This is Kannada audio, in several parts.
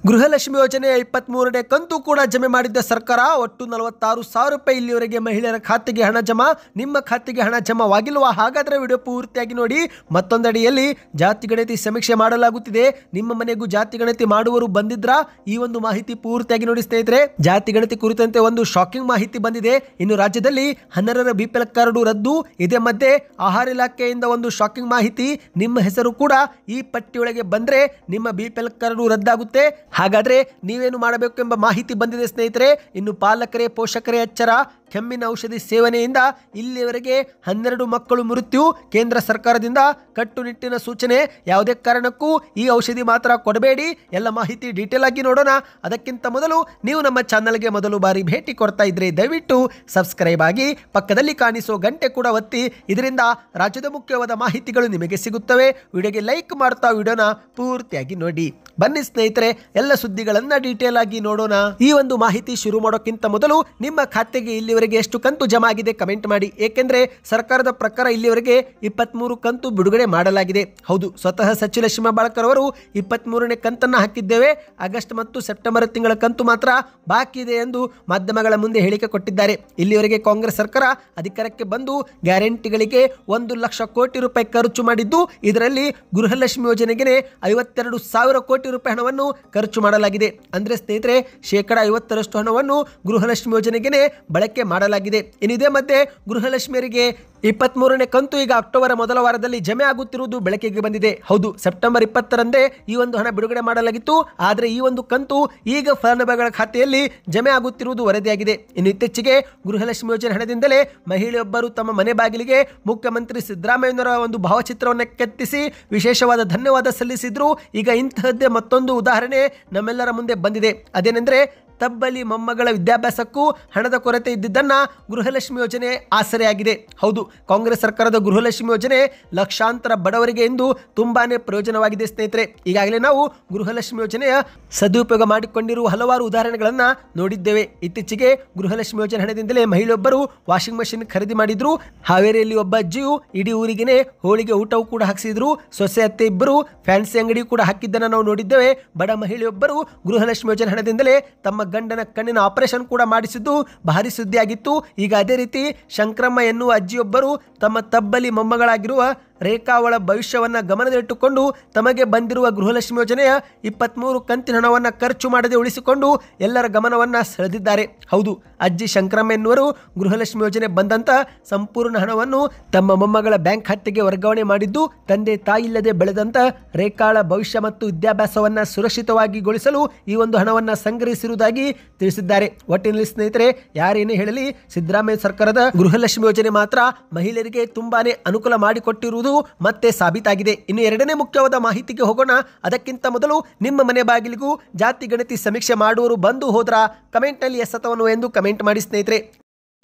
ಗೃಹಲಕ್ಷ್ಮಿ ಯೋಜನೆಯ 23ನೇ ಕಂತು ಕೂಡ ಜಮೆ ಮಾಡಿದ್ದ ಸರ್ಕಾರ ಒಟ್ಟು 46,000 ರೂಪಾಯಿ ಇಲ್ಲಿವರೆಗೆ ಮಹಿಳೆಯರ ಖಾತೆಗೆ ಹಣ ಜಮಾ. ನಿಮ್ಮ ಖಾತೆಗೆ ಹಣ ಜಮಾವಾಗಿಲ್ವಾ? ಹಾಗಾದ್ರೆ ವಿಡಿಯೋ ಪೂರ್ತಿಯಾಗಿ ನೋಡಿ. ಮತ್ತೊಂದಡಿಯಲ್ಲಿ ಜಾತಿ ಗಣತಿ ಸಮೀಕ್ಷೆ ಮಾಡಲಾಗುತ್ತಿದೆ. ನಿಮ್ಮ ಮನೆಗೂ ಜಾತಿ ಗಣತಿ ಮಾಡುವವರು ಬಂದಿದ್ರಾ? ಈ ಒಂದು ಮಾಹಿತಿ ಪೂರ್ತಿಯಾಗಿ ನೋಡಿ ಸ್ನೇಹಿತರೆ. ಜಾತಿ ಗಣತಿ ಕುರಿತಂತೆ ಒಂದು ಶಾಕಿಂಗ್ ಮಾಹಿತಿ ಬಂದಿದೆ. ಇನ್ನು ರಾಜ್ಯದಲ್ಲಿ ಅನರ್ಹರ ಬಿಪಿಎಲ್ ಕಾರ್ಡ್ ರದ್ದು. ಇದೇ ಮಧ್ಯೆ ಆಹಾರ ಇಲಾಖೆಯಿಂದ ಒಂದು ಶಾಕಿಂಗ್ ಮಾಹಿತಿ. ನಿಮ್ಮ ಹೆಸರು ಕೂಡ ಈ ಪಟ್ಟಿಯೊಳಗೆ ಬಂದ್ರೆ ನಿಮ್ಮ ಬಿಪಿಎಲ್ ಕಾರ್ಡ್ ರದ್ದಾಗುತ್ತೆ. ಹಾಗಾದ್ರೆ ನೀವೇನು ಮಾಡಬೇಕು ಎಂಬ ಮಾಹಿತಿ ಬಂದಿದೆ ಸ್ನೇಹಿತರೆ. ಇನ್ನು ಪಾಲಕರೇ ಪೋಷಕರೇ ಎಚ್ಚರ. ಕೆಮ್ಮಿನ ಔಷಧಿ ಸೇವನೆಯಿಂದ ಇಲ್ಲಿಯವರೆಗೆ 12 ಮಕ್ಕಳು ಮೃತ್ಯು. ಕೇಂದ್ರ ಸರ್ಕಾರದಿಂದ ಕಟ್ಟುನಿಟ್ಟಿನ ಸೂಚನೆ. ಯಾವುದೇ ಕಾರಣಕ್ಕೂ ಈ ಔಷಧಿ ಮಾತ್ರ ಕೊಡಬೇಡಿ. ಎಲ್ಲ ಮಾಹಿತಿ ಡೀಟೇಲ್ ಆಗಿ ನೋಡೋಣ. ಅದಕ್ಕಿಂತ ಮೊದಲು ನೀವು ನಮ್ಮ ಚಾನಲ್ಗೆ ಮೊದಲು ಬಾರಿ ಭೇಟಿ ಕೊಡ್ತಾ ಇದ್ರೆ ದಯವಿಟ್ಟು ಸಬ್ಸ್ಕ್ರೈಬ್ ಆಗಿ ಪಕ್ಕದಲ್ಲಿ ಕಾಣಿಸೋ ಗಂಟೆ ಕೂಡ ಒತ್ತಿ. ಇದರಿಂದ ರಾಜ್ಯದ ಮುಖ್ಯವಾದ ಮಾಹಿತಿಗಳು ನಿಮಗೆ ಸಿಗುತ್ತವೆ. ವಿಡಿಯೋಗೆ ಲೈಕ್ ಮಾಡ್ತಾ ವಿಡಿಯೋನ ಪೂರ್ತಿಯಾಗಿ ನೋಡಿ. ಬನ್ನಿ ಸ್ನೇಹಿತರೆ, ಎಲ್ಲ ಸುದ್ದಿಗಳನ್ನ ಡೀಟೇಲ್ ಆಗಿ ನೋಡೋಣ. ಈ ಒಂದು ಮಾಹಿತಿ ಶುರು ಮಾಡೋಕ್ಕಿಂತ ಮೊದಲು ನಿಮ್ಮ ಖಾತೆಗೆ ಇಲ್ಲಿವರೆಗೆ ಎಷ್ಟು ಕಂತು ಜಮಾ ಆಗಿದೆ ಕಮೆಂಟ್ ಮಾಡಿ. ಏಕೆಂದ್ರೆ ಸರ್ಕಾರದ ಪ್ರಕಾರ ಇಲ್ಲಿವರೆಗೆ 23 ಕಂತು ಬಿಡುಗಡೆ ಮಾಡಲಾಗಿದೆ. ಹೌದು, ಸ್ವತಃ ಸಚಿವ ಲಕ್ಷ್ಮೀ ಬಾಳಕರ್ ಅವರು 23ನೇ ಕಂತನ್ನ ಹಾಕಿದ್ದೇವೆ. ಆಗಸ್ಟ್ ಮತ್ತು ಸೆಪ್ಟೆಂಬರ್ ತಿಂಗಳ ಕಂತು ಮಾತ್ರ ಬಾಕಿ ಇದೆ ಎಂದು ಮಾಧ್ಯಮಗಳ ಮುಂದೆ ಹೇಳಿಕೆ ಕೊಟ್ಟಿದ್ದಾರೆ. ಇಲ್ಲಿವರೆಗೆ ಕಾಂಗ್ರೆಸ್ ಸರ್ಕಾರ ಅಧಿಕಾರಕ್ಕೆ ಬಂದು ಗ್ಯಾರಂಟಿಗಳಿಗೆ 1 ಲಕ್ಷ ಕೋಟಿ ರೂಪಾಯಿ ಖರ್ಚು ಮಾಡಿದ್ದು, ಇದರಲ್ಲಿ ಗೃಹಲಕ್ಷ್ಮಿ ಯೋಜನೆಗೆ 52,000 ಕೋಟಿ ರೂಪಾಯಿ ಹಣವನ್ನು ಖರ್ಚು ಮಾಡಲಾಗಿದೆ. ಅಂದ್ರೆ ಸ್ನೇಹಿತರೆ, 50% ಹಣವನ್ನು ಗೃಹಲಕ್ಷ್ಮಿ ಯೋಜನೆಗೆ ಬಳಕೆ ಮಾಡಲಾಗಿದೆ. ಇದೇ ಮಧ್ಯೆ ಗೃಹಲಕ್ಷ್ಮಿಯರಿಗೆ 23ನೇ ಕಂತು ಈಗ ಅಕ್ಟೋಬರ್ ಮೊದಲ ವಾರದಲ್ಲಿ ಜಮೆ ಆಗುತ್ತಿರುವುದು ಬೆಳಕಿಗೆ ಬಂದಿದೆ. ಹೌದು, ಸೆಪ್ಟೆಂಬರ್ 20ರಂದೇ ಈ ಒಂದು ಹಣ ಬಿಡುಗಡೆ ಮಾಡಲಾಗಿತ್ತು. ಆದರೆ ಈ ಒಂದು ಕಂತು ಈಗ ಫಲಾನುಭವಿಗಳ ಖಾತೆಯಲ್ಲಿ ಜಮೆ ಆಗುತ್ತಿರುವುದು ವರದಿಯಾಗಿದೆ. ಇನ್ನು ಇತ್ತೀಚೆಗೆ ಗೃಹಲಕ್ಷ್ಮಿ ಯೋಜನೆ ಹಣದಿಂದಲೇ ಮಹಿಳೆಯೊಬ್ಬರು ತಮ್ಮ ಮನೆ ಬಾಗಿಲಿಗೆ ಮುಖ್ಯಮಂತ್ರಿ ಸಿದ್ದರಾಮಯ್ಯನವರ ಒಂದು ಭಾವಚಿತ್ರವನ್ನು ಕೆತ್ತಿಸಿ ವಿಶೇಷವಾದ ಧನ್ಯವಾದ ಸಲ್ಲಿಸಿದ್ರು. ಈಗ ಇಂತಹದ್ದೇ ಮತ್ತೊಂದು ಉದಾಹರಣೆ ನಮ್ಮೆಲ್ಲರ ಮುಂದೆ ಬಂದಿದೆ. ಅದೇನೆಂದ್ರೆ, ತಬ್ಬಲಿ ಮೊಮ್ಮಗಳ ವಿದ್ಯಾಭ್ಯಾಸಕ್ಕೂ ಹಣದ ಕೊರತೆ ಇದ್ದಿದ್ದನ್ನ ಗೃಹಲಕ್ಷ್ಮಿ ಯೋಜನೆ ಆಸರೆಯಾಗಿದೆ. ಹೌದು, ಕಾಂಗ್ರೆಸ್ ಸರ್ಕಾರದ ಗೃಹಲಕ್ಷ್ಮಿ ಯೋಜನೆ ಲಕ್ಷಾಂತರ ಬಡವರಿಗೆ ಎಂದು ತುಂಬಾನೇ ಪ್ರಯೋಜನವಾಗಿದೆ ಸ್ನೇಹಿತರೆ. ಈಗಾಗಲೇ ನಾವು ಗೃಹಲಕ್ಷ್ಮಿ ಯೋಜನೆಯ ಸದುಪಯೋಗ ಮಾಡಿಕೊಂಡಿರುವ ಹಲವಾರು ಉದಾಹರಣೆಗಳನ್ನ ನೋಡಿದ್ದೇವೆ. ಇತ್ತೀಚೆಗೆ ಗೃಹಲಕ್ಷ್ಮಿ ಯೋಜನೆ ಹಣದಿಂದಲೇ ಮಹಿಳೆಯೊಬ್ಬರು ವಾಷಿಂಗ್ ಮಷಿನ್ ಖರೀದಿ ಮಾಡಿದ್ರು. ಹಾವೇರಿಯಲ್ಲಿ ಒಬ್ಬ ಅಜ್ಜಿಯು ಇಡೀ ಊರಿಗೆನೆ ಹೋಳಿಗೆ ಊಟವೂ ಕೂಡ ಹಾಕಿಸಿದ್ರು. ಸೊಸೆ ಅತ್ತೆ ಇಬ್ಬರು ಫ್ಯಾನ್ಸಿ ಅಂಗಡಿ ಕೂಡ ಹಾಕಿದ್ದನ್ನು ನಾವು ನೋಡಿದ್ದೇವೆ. ಬಡ ಮಹಿಳೆಯೊಬ್ಬರು ಗೃಹಲಕ್ಷ್ಮಿ ಯೋಜನೆ ಹಣದಿಂದಲೇ ತಮ್ಮ ಗಂಡನ ಕಣ್ಣಿನ ಆಪರೇಷನ್ ಕೂಡ ಮಾಡಿಸಿದ್ದು ಭಾರಿ ಸುದ್ದಿಯಾಗಿತ್ತು. ಈಗ ಅದೇ ರೀತಿ ಶಂಕ್ರಮ್ಮ ಎನ್ನುವ ಅಜ್ಜಿಯೊಬ್ಬರು ತಮ್ಮ ತಬ್ಬಲಿ ಮೊಮ್ಮಗಳಾಗಿರುವ ರೇಖಾ ಅವಳ ಭವಿಷ್ಯವನ್ನ ಗಮನದಲ್ಲಿಟ್ಟುಕೊಂಡು ತಮಗೆ ಬಂದಿರುವ ಗೃಹಲಕ್ಷ್ಮಿ ಯೋಜನೆಯ 23 ಕಂತಿನ ಹಣವನ್ನು ಖರ್ಚು ಮಾಡದೆ ಉಳಿಸಿಕೊಂಡು ಎಲ್ಲರ ಗಮನವನ್ನ ಸೆಳೆದಿದ್ದಾರೆ. ಹೌದು, ಅಜ್ಜಿ ಶಂಕರಮ್ಮ ಎನ್ನುವರು ಗೃಹಲಕ್ಷ್ಮಿ ಯೋಜನೆ ಬಂದಂತ ಸಂಪೂರ್ಣ ಹಣವನ್ನು ತಮ್ಮ ಮೊಮ್ಮಗಳ ಬ್ಯಾಂಕ್ ಖಾತೆಗೆ ವರ್ಗಾವಣೆ ಮಾಡಿದ್ದು, ತಂದೆ ತಾಯಿ ಇಲ್ಲದೆ ಬೆಳೆದಂತ ರೇಖಾಳ ಭವಿಷ್ಯ ಮತ್ತು ವಿದ್ಯಾಭ್ಯಾಸವನ್ನ ಸುರಕ್ಷಿತವಾಗಿಗೊಳಿಸಲು ಈ ಒಂದು ಹಣವನ್ನ ಸಂಗ್ರಹಿಸಿರುವುದಾಗಿ ತಿಳಿಸಿದ್ದಾರೆ. ಒಟ್ಟಿನಲ್ಲಿ ಸ್ನೇಹಿತರೆ, ಯಾರೇನೇ ಹೇಳಲಿ, ಸಿದ್ದರಾಮಯ್ಯ ಸರ್ಕಾರದ ಗೃಹಲಕ್ಷ್ಮಿ ಯೋಜನೆ ಮಾತ್ರ ಮಹಿಳೆಯರಿಗೆ ತುಂಬಾನೇ ಅನುಕೂಲ ಮಾಡಿಕೊಟ್ಟಿರುವುದು ಮತ್ತೆ ಸಾಬೀತಾಗಿದೆ. ಇನ್ನು ಎರಡನೇ ಮುಖ್ಯವಾದ ಮಾಹಿತಿಗೆ ಹೋಗೋಣ. ಅದಕ್ಕಿಂತ ಮೊದಲು ನಿಮ್ಮ ಮನೆ ಬಾಗಿಲಿಗೂ ಜಾತಿ ಗಣತಿ ಸಮೀಕ್ಷೆ ಮಾಡುವವರು ಬಂದು ಹೋದ್ರ ಕಮೆಂಟ್ ನಲ್ಲಿ ಎಸ್ ಅಥವಾ ನೋ ಎಂದು ಕಮೆಂಟ್ ಮಾಡಿ ಸ್ನೇಹಿತರೆ.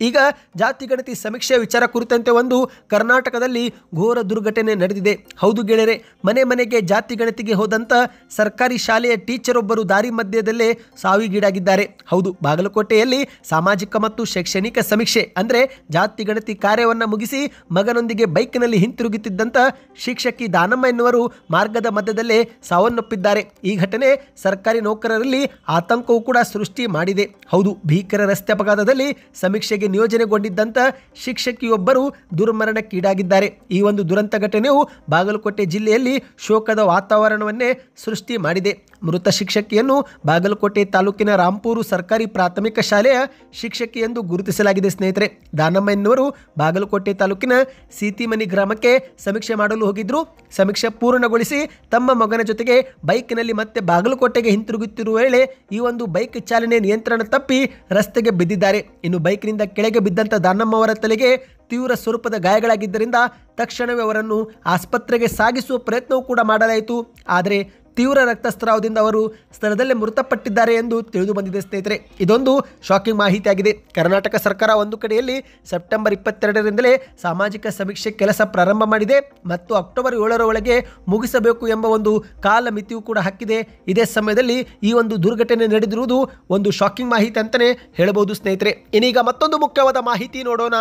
ಈಗ ಜಾತಿ ಗಣತಿ ಸಮೀಕ್ಷೆ ವಿಚಾರ ಕುರಿತಂತೆ ಒಂದು ಕರ್ನಾಟಕದಲ್ಲಿ ಘೋರ ದುರ್ಘಟನೆ ನಡೆದಿದೆ. ಹೌದು ಗೆಳೆಯರೆ, ಮನೆ ಮನೆಗೆ ಜಾತಿ ಗಣತಿಗೆ ಹೋದಂತ ಸರ್ಕಾರಿ ಶಾಲೆಯ ಟೀಚರ್ ಒಬ್ಬರು ದಾರಿ ಮಧ್ಯದಲ್ಲೇ ಸಾವಿಗೀಡಾಗಿದ್ದಾರೆ. ಹೌದು, ಬಾಗಲಕೋಟೆಯಲ್ಲಿ ಸಾಮಾಜಿಕ ಮತ್ತು ಶೈಕ್ಷಣಿಕ ಸಮೀಕ್ಷೆ ಅಂದ್ರೆ ಜಾತಿ ಗಣತಿ ಕಾರ್ಯವನ್ನ ಮುಗಿಸಿ ಮಗನೊಂದಿಗೆ ಬೈಕ್ನಲ್ಲಿ ಹಿಂತಿರುಗುತ್ತಿದ್ದಂತ ಶಿಕ್ಷಕಿ ದಾನಮ್ಮ ಎನ್ನುವರು ಮಾರ್ಗದ ಮಧ್ಯದಲ್ಲೇ ಸಾವನ್ನಪ್ಪಿದ್ದಾರೆ. ಈ ಘಟನೆ ಸರ್ಕಾರಿ ನೌಕರರಲ್ಲಿ ಆತಂಕವೂ ಕೂಡ ಸೃಷ್ಟಿ ಮಾಡಿದೆ. ಹೌದು, ಭೀಕರ ರಸ್ತೆ ಅಪಘಾತದಲ್ಲಿ ಸಮೀಕ್ಷೆಗೆ ನಿಯೋಜನೆಗೊಂಡಿದ್ದಂತ ಶಿಕ್ಷಕಿಯೊಬ್ಬರು ದುರ್ಮರಣಕ್ಕೀಡಾಗಿದ್ದಾರೆ. ಈ ಒಂದು ದುರಂತ ಘಟನೆಯು ಬಾಗಲಕೋಟೆ ಜಿಲ್ಲೆಯಲ್ಲಿ ಶೋಕದ ವಾತಾವರಣವನ್ನೇ ಸೃಷ್ಟಿ ಮಾಡಿದೆ. ಮೃತ ಶಿಕ್ಷಕಿಯನ್ನು ಬಾಗಲಕೋಟೆ ತಾಲೂಕಿನ ರಾಂಪೂರು ಸರ್ಕಾರಿ ಪ್ರಾಥಮಿಕ ಶಾಲೆಯ ಶಿಕ್ಷಕಿ ಎಂದು ಗುರುತಿಸಲಾಗಿದೆ ಸ್ನೇಹಿತರೆ. ದಾನಮ್ಮ ಎನ್ನುವರು ಬಾಗಲಕೋಟೆ ತಾಲೂಕಿನ ಸೀತಿಮನಿ ಗ್ರಾಮಕ್ಕೆ ಸಮೀಕ್ಷೆ ಮಾಡಲು ಹೋಗಿದ್ರು. ಸಮೀಕ್ಷೆ ಪೂರ್ಣಗೊಳಿಸಿ ತಮ್ಮ ಮಗನ ಜೊತೆಗೆ ಬೈಕ್ನಲ್ಲಿ ಮತ್ತೆ ಬಾಗಲಕೋಟೆಗೆ ಹಿಂತಿರುಗುತ್ತಿರುವ ವೇಳೆ ಈ ಒಂದು ಬೈಕ್ ಚಾಲನೆ ನಿಯಂತ್ರಣ ತಪ್ಪಿ ರಸ್ತೆಗೆ ಬಿದ್ದಿದ್ದಾರೆ. ಇನ್ನು ಬೈಕ್ನಿಂದ ಕೆಳಗೆ ಬಿದ್ದಂತ ದಾನಮ್ಮ ಅವರ ತಲೆಗೆ ತೀವ್ರ ಸ್ವರೂಪದ ಗಾಯಗಳಾಗಿದ್ದರಿಂದ ತಕ್ಷಣವೇ ಅವರನ್ನು ಆಸ್ಪತ್ರೆಗೆ ಸಾಗಿಸುವ ಪ್ರಯತ್ನವೂ ಕೂಡ ಮಾಡಲಾಯಿತು. ಆದರೆ ತೀವ್ರ ರಕ್ತಸ್ರಾವದಿಂದ ಅವರು ಸ್ಥಳದಲ್ಲೇ ಮೃತಪಟ್ಟಿದ್ದಾರೆ ಎಂದು ತಿಳಿದು ಬಂದಿದೆ ಸ್ನೇಹಿತರೆ. ಇದೊಂದು ಶಾಕಿಂಗ್ ಮಾಹಿತಿಯಾಗಿದೆ. ಕರ್ನಾಟಕ ಸರ್ಕಾರ ಒಂದು ಕಡೆಯಲ್ಲಿ ಸೆಪ್ಟೆಂಬರ್ 22ರಿಂದಲೇ ಸಾಮಾಜಿಕ ಸಮೀಕ್ಷೆ ಕೆಲಸ ಪ್ರಾರಂಭ ಮಾಡಿದೆ ಮತ್ತು ಅಕ್ಟೋಬರ್ 7ರ ಒಳಗೆ ಮುಗಿಸಬೇಕು ಎಂಬ ಒಂದು ಕಾಲಮಿತಿಯೂ ಕೂಡ ಹಾಕಿದೆ. ಇದೇ ಸಮಯದಲ್ಲಿ ಈ ಒಂದು ದುರ್ಘಟನೆ ನಡೆದಿರುವುದು ಒಂದು ಶಾಕಿಂಗ್ ಮಾಹಿತಿ ಅಂತಾನೆ ಹೇಳಬಹುದು ಸ್ನೇಹಿತರೆ. ಇನ್ನೀಗ ಮತ್ತೊಂದು ಮುಖ್ಯವಾದ ಮಾಹಿತಿ ನೋಡೋಣ.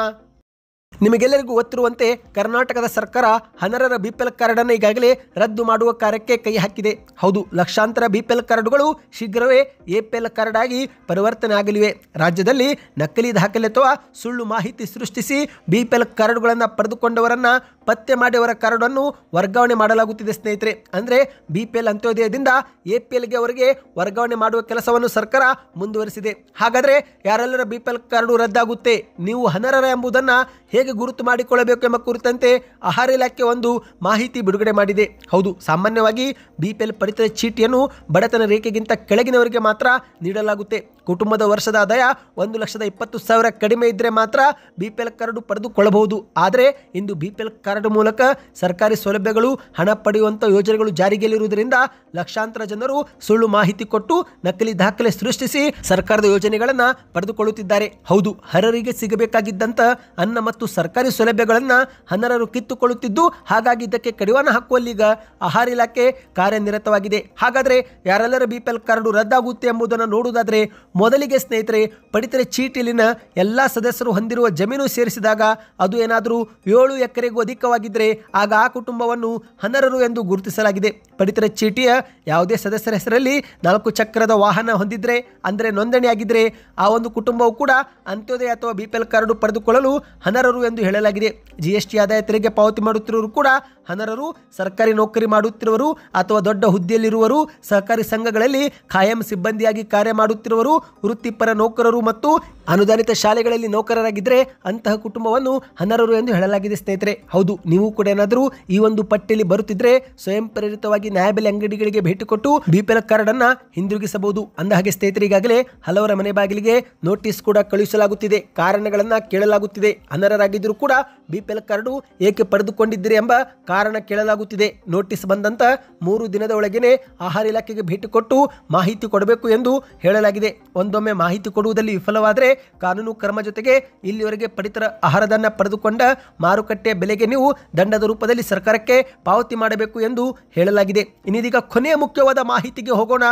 ನಿಮಗೆಲ್ಲರಿಗೂ ಗೊತ್ತಿರುವಂತೆ ಕರ್ನಾಟಕದ ಸರ್ಕಾರ ಅನರ್ಹರ ಬಿಪಿಎಲ್ ಕಾರ್ಡ್ ಅನ್ನು ಈಗಾಗಲೇ ರದ್ದು ಮಾಡುವ ಕಾರ್ಯಕ್ಕೆ ಕೈ ಹಾಕಿದೆ. ಹೌದು, ಲಕ್ಷಾಂತರ ಬಿಪಿಎಲ್ ಕಾರ್ಡ್ಗಳು ಶೀಘ್ರವೇ ಎಪಿಎಲ್ ಕಾರ್ಡ್ ಆಗಿ ಪರಿವರ್ತನೆ ಆಗಲಿವೆ. ರಾಜ್ಯದಲ್ಲಿ ನಕಲಿ ದಾಖಲೆ ಅಥವಾ ಸುಳ್ಳು ಮಾಹಿತಿ ಸೃಷ್ಟಿಸಿ ಬಿಪಿಎಲ್ ಕಾರ್ಡ್ಗಳನ್ನು ಪಡೆದುಕೊಂಡವರನ್ನ ಪತ್ತೆ ಮಾಡಿ ಅವರ ಕಾರ್ಡ್ ಅನ್ನು ವರ್ಗಾವಣೆ ಮಾಡಲಾಗುತ್ತಿದೆ ಸ್ನೇಹಿತರೆ. ಅಂದರೆ ಬಿಪಿಎಲ್ ಅಂತ್ಯೋದಯದಿಂದ ಎಪಿಎಲ್ಗೆ ಅವರಿಗೆ ವರ್ಗಾವಣೆ ಮಾಡುವ ಕೆಲಸವನ್ನು ಸರ್ಕಾರ ಮುಂದುವರಿಸಿದೆ. ಹಾಗಾದರೆ ಯಾರೆಲ್ಲರ ಬಿಪಿಎಲ್ ಕಾರ್ಡು ರದ್ದಾಗುತ್ತೆ, ನೀವು ಅನರ್ಹರ ಎಂಬುದನ್ನು ಹೇಗೆ ಗುರುತು ಮಾಡಿಕೊಳ್ಳಬೇಕು ಎಂಬ ಕುರಿತಂತೆ ಆಹಾರ ಇಲಾಖೆ ಒಂದು ಮಾಹಿತಿ ಬಿಡುಗಡೆ ಮಾಡಿದೆ. ಹೌದು, ಸಾಮಾನ್ಯವಾಗಿ ಬಿಪಿಎಲ್ ಪಡಿತರ ಚೀಟಿಯನ್ನು ಬಡತನ ರೇಖೆಗಿಂತ ಕೆಳಗಿನವರಿಗೆ ಮಾತ್ರ ನೀಡಲಾಗುತ್ತೆ. ಕುಟುಂಬದ ವರ್ಷದ ಆದಾಯ 1,20,000 ಕಡಿಮೆ ಇದ್ದರೆ ಮಾತ್ರ ಬಿಪಿಎಲ್ ಕಾರ್ಡು ಪಡೆದುಕೊಳ್ಳಬಹುದು. ಆದರೆ ಇಂದು ಬಿಪಿಎಲ್ ಕಾರ್ಡ್ ಮೂಲಕ ಸರ್ಕಾರಿ ಸೌಲಭ್ಯಗಳು, ಹಣ ಪಡೆಯುವಂಥ ಯೋಜನೆಗಳು ಜಾರಿಗೆಲ್ಲಿರುವುದರಿಂದ ಲಕ್ಷಾಂತರ ಜನರು ಸುಳ್ಳು ಮಾಹಿತಿ ಕೊಟ್ಟು ನಕಲಿ ದಾಖಲೆ ಸೃಷ್ಟಿಸಿ ಸರ್ಕಾರದ ಯೋಜನೆಗಳನ್ನು ಪಡೆದುಕೊಳ್ಳುತ್ತಿದ್ದಾರೆ. ಹೌದು, ಅರ್ಹರಿಗೆ ಸಿಗಬೇಕಾಗಿದ್ದಂಥ ಅನ್ನ ಮತ್ತು ಸರ್ಕಾರಿ ಸೌಲಭ್ಯಗಳನ್ನು ಅನರ್ಹರು ಕಿತ್ತುಕೊಳ್ಳುತ್ತಿದ್ದು, ಹಾಗಾಗಿ ಇದಕ್ಕೆ ಕಡಿವಾಣ ಹಾಕುವಲ್ಲಿ ಈಗ ಆಹಾರ ಇಲಾಖೆ ಕಾರ್ಯನಿರತವಾಗಿದೆ. ಹಾಗಾದರೆ ಯಾರೆಲ್ಲರ ಬಿಪಿಎಲ್ ಕಾರ್ಡು ರದ್ದಾಗುತ್ತೆ ಎಂಬುದನ್ನು ನೋಡುವುದಾದರೆ ಮೊದಲಿಗೆ ಸ್ನೇಹಿತರೆ, ಪಡಿತರ ಚೀಟಿಯಲ್ಲಿನ ಎಲ್ಲ ಸದಸ್ಯರು ಹೊಂದಿರುವ ಜಮೀನು ಸೇರಿಸಿದಾಗ ಅದು ಏನಾದರೂ 7 ಎಕರೆಗೂ ಅಧಿಕವಾಗಿದ್ದರೆ ಆಗ ಆ ಕುಟುಂಬವನ್ನು ಅನರ್ಹರು ಎಂದು ಗುರುತಿಸಲಾಗಿದೆ. ಪಡಿತರ ಚೀಟಿಯ ಯಾವುದೇ ಸದಸ್ಯರ ಹೆಸರಲ್ಲಿ 4 ಚಕ್ರದ ವಾಹನ ಹೊಂದಿದ್ರೆ, ಅಂದರೆ ನೋಂದಣಿಯಾಗಿದ್ದರೆ ಆ ಒಂದು ಕುಟುಂಬವು ಕೂಡ ಅಂತ್ಯೋದಯ ಅಥವಾ ಬಿಪಿಎಲ್ ಕಾರ್ಡು ಪಡೆದುಕೊಳ್ಳಲು ಅನರ್ಹರು ಎಂದು ಹೇಳಲಾಗಿದೆ. ಜಿಎಸ್ಟಿ ಆದಾಯ ತೆರಿಗೆ ಪಾವತಿ ಮಾಡುತ್ತಿರುವವರು ಕೂಡ ಅನರ್ಹರು. ಸರ್ಕಾರಿ ನೌಕರಿ ಮಾಡುತ್ತಿರುವರು ಅಥವಾ ದೊಡ್ಡ ಹುದ್ದೆಯಲ್ಲಿರುವರು, ಸಹಕಾರಿ ಸಂಘಗಳಲ್ಲಿ ಖಾಯಂ ಸಿಬ್ಬಂದಿಯಾಗಿ ಕಾರ್ಯ ಮಾಡುತ್ತಿರುವರು, ವೃತ್ತಿಪರ ನೌಕರರು ಮತ್ತು ಅನುದಾನಿತ ಶಾಲೆಗಳಲ್ಲಿ ನೌಕರರಾಗಿದ್ದರೆ ಅಂತಹ ಕುಟುಂಬವನ್ನು ಅನರ್ಹರು ಎಂದು ಹೇಳಲಾಗಿದೆ ಸ್ನೇಹಿತರೆ. ಹೌದು, ನೀವು ಕೂಡ ಏನಾದರೂ ಈ ಒಂದು ಪಟ್ಟಿಯಲ್ಲಿ ಬರುತ್ತಿದ್ರೆ ಸ್ವಯಂ ಪ್ರೇರಿತವಾಗಿ ನ್ಯಾಯಬೆಲೆ ಅಂಗಡಿಗಳಿಗೆ ಭೇಟಿ ಕೊಟ್ಟು ಬಿಪಿಎಲ್ ಕಾರ್ಡ್ ಅನ್ನ ಹಿಂದಿರುಗಿಸಬಹುದು. ಅಂದಹಾಗೆ ಸ್ನೇಹಿತರೆ, ಈಗಾಗಲೇ ಹಲವರ ಮನೆ ಬಾಗಿಲಿಗೆ ನೋಟಿಸ್ ಕೂಡ ಕಳುಹಿಸಲಾಗುತ್ತಿದೆ, ಕಾರಣಗಳನ್ನ ಕೇಳಲಾಗುತ್ತಿದೆ. ಅನರ್ಹರಾಗಿದ್ದರೂ ಕೂಡ ಬಿಪಿಎಲ್ ಕಾರ್ಡು ಏಕೆ ಪಡೆದುಕೊಂಡಿದ್ದೀರಿ ಎಂಬ ಕಾರಣ ಕೇಳಲಾಗುತ್ತಿದೆ. ನೋಟಿಸ್ ಬಂದಂತ 3 ದಿನದ ಒಳಗೇನೆ ಆಹಾರ ಇಲಾಖೆಗೆ ಭೇಟಿ ಕೊಟ್ಟು ಮಾಹಿತಿ ಕೊಡಬೇಕು ಎಂದು ಹೇಳಲಾಗಿದೆ. ಒಂದೊಮ್ಮೆ ಮಾಹಿತಿ ಕೊಡುವುದಲ್ಲಿ ವಿಫಲವಾದರೆ ಕಾನೂನು ಕ್ರಮ ಜೊತೆಗೆ ಇಲ್ಲಿವರೆಗೆ ಪಡಿತರ ಆಹಾರದನ್ನ ಪಡೆದುಕೊಂಡ ಮಾರುಕಟ್ಟೆ ಬೆಲೆಗೆ ನೀವು ದಂಡದ ರೂಪದಲ್ಲಿ ಸರ್ಕಾರಕ್ಕೆ ಪಾವತಿ ಮಾಡಬೇಕು ಎಂದು ಹೇಳಲಾಗಿದೆ. ಇನ್ನೀಗ ಕೊನೆಯ ಮುಖ್ಯವಾದ ಮಾಹಿತಿಗೆ ಹೋಗೋಣ.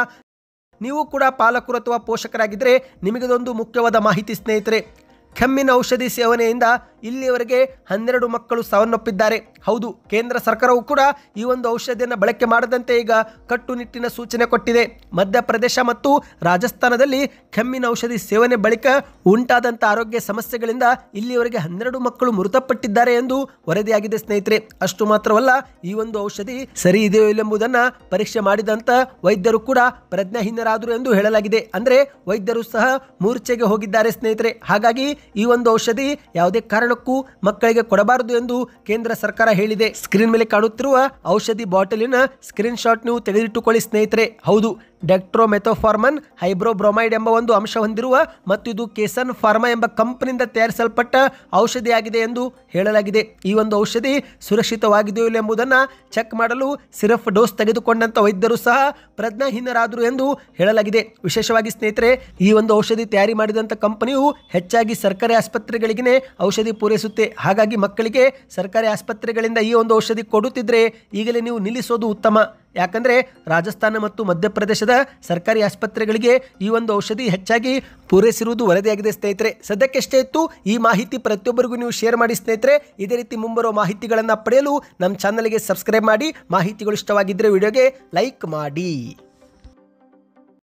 ನೀವು ಕೂಡ ಪಾಲಕರು ಅಥವಾ ಪೋಷಕರಾಗಿದ್ದರೆ ನಿಮಗಿದೊಂದು ಮುಖ್ಯವಾದ ಮಾಹಿತಿ ಸ್ನೇಹಿತರೆ. ಕೆಮ್ಮಿನ ಔಷಧಿ ಸೇವನೆಯಿಂದ ಇಲ್ಲಿಯವರೆಗೆ 12 ಮಕ್ಕಳು ಸಾವನ್ನಪ್ಪಿದ್ದಾರೆ. ಹೌದು, ಕೇಂದ್ರ ಸರ್ಕಾರವು ಕೂಡ ಈ ಒಂದು ಔಷಧಿಯನ್ನು ಬಳಕೆ ಮಾಡದಂತೆ ಈಗ ಕಟ್ಟುನಿಟ್ಟಿನ ಸೂಚನೆ ಕೊಟ್ಟಿದೆ. ಮಧ್ಯಪ್ರದೇಶ ಮತ್ತು ರಾಜಸ್ಥಾನದಲ್ಲಿ ಕೆಮ್ಮಿನ ಔಷಧಿ ಸೇವನೆ ಬಳಿಕ ಉಂಟಾದಂಥ ಆರೋಗ್ಯ ಸಮಸ್ಯೆಗಳಿಂದ ಇಲ್ಲಿಯವರೆಗೆ 12 ಮಕ್ಕಳು ಮೃತಪಟ್ಟಿದ್ದಾರೆ ಎಂದು ವರದಿಯಾಗಿದೆ ಸ್ನೇಹಿತರೆ. ಅಷ್ಟು ಮಾತ್ರವಲ್ಲ, ಈ ಒಂದು ಔಷಧಿ ಸರಿ ಇದೆಯೋ ಇಲ್ಲೆಂಬುದನ್ನು ಪರೀಕ್ಷೆ ಮಾಡಿದಂಥ ವೈದ್ಯರು ಕೂಡ ಪ್ರಜ್ಞಾಹೀನರಾದರು ಎಂದು ಹೇಳಲಾಗಿದೆ. ಅಂದರೆ ವೈದ್ಯರು ಸಹ ಮೂರ್ಛೆಗೆ ಹೋಗಿದ್ದಾರೆ ಸ್ನೇಹಿತರೆ. ಹಾಗಾಗಿ ಈ ಒಂದು ಔಷಧಿ ಯಾವುದೇ ಕಾರಣಕ್ಕೂ ಮಕ್ಕಳಿಗೆ ಕೊಡಬಾರದು ಎಂದು ಕೇಂದ್ರ ಸರ್ಕಾರ ಹೇಳಿದೆ. ಸ್ಕ್ರೀನ್ ಮೇಲೆ ಕಾಣುತ್ತಿರುವ ಔಷಧಿ ಬಾಟಲಿನ ಸ್ಕ್ರೀನ್ ಶಾಟ್ ನೀವು ತೆಗೆದಿಟ್ಟುಕೊಳ್ಳಿ ಸ್ನೇಹಿತರೆ. ಹೌದು, ಡೆಕ್ಟ್ರೋಮೆಥೋಫಾರ್ಮನ್ ಹೈಬ್ರೋಬ್ರೊಮೈಡ್ ಎಂಬ ಒಂದು ಅಂಶ ಹೊಂದಿರುವ ಮತ್ತು ಇದು ಕೇಸನ್ ಫಾರ್ಮಾ ಎಂಬ ಕಂಪನಿಯಿಂದ ತಯಾರಿಸಲ್ಪಟ್ಟ ಔಷಧಿಯಾಗಿದೆ ಎಂದು ಹೇಳಲಾಗಿದೆ. ಈ ಒಂದು ಔಷಧಿ ಸುರಕ್ಷಿತವಾಗಿದೆಯೋ ಇಲ್ಲ ಎಂಬುದನ್ನು ಚೆಕ್ ಮಾಡಲು ಸಿರಫ್ ಡೋಸ್ ತೆಗೆದುಕೊಂಡಂತ ವೈದ್ಯರು ಸಹ ಪ್ರಜ್ಞಾಹೀನರಾದರು ಎಂದು ಹೇಳಲಾಗಿದೆ. ವಿಶೇಷವಾಗಿ ಸ್ನೇಹಿತರೆ, ಈ ಒಂದು ಔಷಧಿ ತಯಾರಿ ಮಾಡಿದಂಥ ಕಂಪನಿಯು ಹೆಚ್ಚಾಗಿ ಸರ್ಕಾರಿ ಆಸ್ಪತ್ರೆಗಳಿಗೆ ಔಷಧಿ ಪೂರೈಸುತ್ತೆ. ಹಾಗಾಗಿ ಮಕ್ಕಳಿಗೆ ಸರ್ಕಾರಿ ಆಸ್ಪತ್ರೆಗಳಿಂದ ಈ ಒಂದು ಔಷಧಿ ಕೊಡುತ್ತಿದ್ರೆ ಈಗಲೇ ನೀವು ನಿಲ್ಲಿಸೋದು ಉತ್ತಮ. ಯಾಕಂದರೆ ರಾಜಸ್ಥಾನ ಮತ್ತು ಮಧ್ಯಪ್ರದೇಶದ ಸರ್ಕಾರಿ ಆಸ್ಪತ್ರೆಗಳಿಗೆ ಈ ಒಂದು ಔಷಧಿ ಹೆಚ್ಚಾಗಿ ಪೂರೈಸಿರುವುದು ವರದಿಯಾಗಿದೆ ಸ್ನೇಹಿತರೆ. ಸದ್ಯಕ್ಕೆ ಇತ್ತು. ಈ ಮಾಹಿತಿ ಪ್ರತಿಯೊಬ್ಬರಿಗೂ ನೀವು ಶೇರ್ ಮಾಡಿ ಸ್ನೇಹಿತರೆ. ಇದೇ ರೀತಿ ಮುಂಬರುವ ಮಾಹಿತಿಗಳನ್ನು ಪಡೆಯಲು ನಮ್ಮ ಚಾನಲ್ಗೆ ಸಬ್ಸ್ಕ್ರೈಬ್ ಮಾಡಿ. ಮಾಹಿತಿಗಳು ಇಷ್ಟವಾಗಿದ್ದರೆ ವಿಡಿಯೋಗೆ ಲೈಕ್ ಮಾಡಿ.